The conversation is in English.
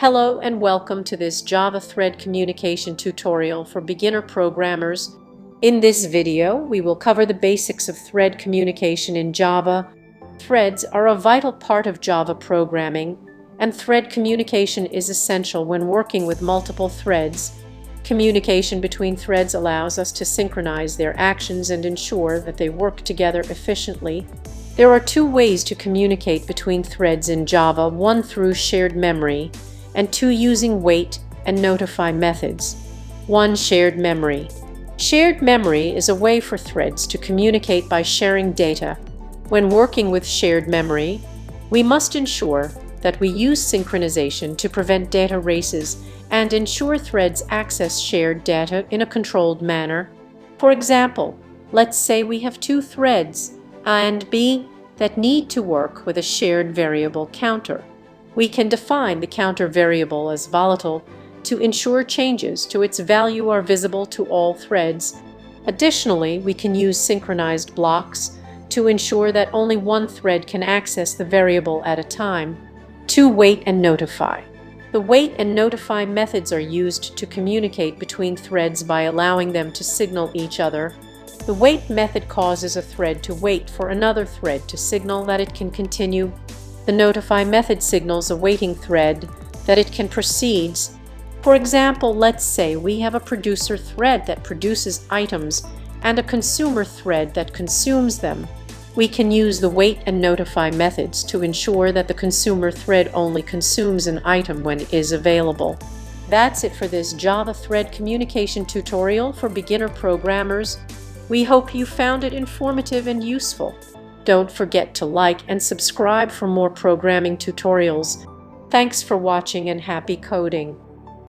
Hello and welcome to this Java Thread Communication tutorial for beginner programmers. In this video, we will cover the basics of thread communication in Java. Threads are a vital part of Java programming, and thread communication is essential when working with multiple threads. Communication between threads allows us to synchronize their actions and ensure that they work together efficiently. There are two ways to communicate between threads in Java, one through shared memory, and two using wait and notify methods. 1. Shared memory. Shared memory is a way for threads to communicate by sharing data. When working with shared memory, we must ensure that we use synchronization to prevent data races and ensure threads access shared data in a controlled manner. For example, let's say we have two threads, A and B, that need to work with a shared variable counter. We can define the counter variable as volatile to ensure changes to its value are visible to all threads. Additionally, we can use synchronized blocks to ensure that only one thread can access the variable at a time. 2. Wait and notify. The wait and notify methods are used to communicate between threads by allowing them to signal each other. The wait method causes a thread to wait for another thread to signal that it can continue. The notify method signals a waiting thread that it can proceed. For example, let's say we have a producer thread that produces items and a consumer thread that consumes them. We can use the wait and notify methods to ensure that the consumer thread only consumes an item when it is available. That's it for this Java Thread Communication tutorial for beginner programmers. We hope you found it informative and useful. Don't forget to like and subscribe for more programming tutorials. Thanks for watching and happy coding!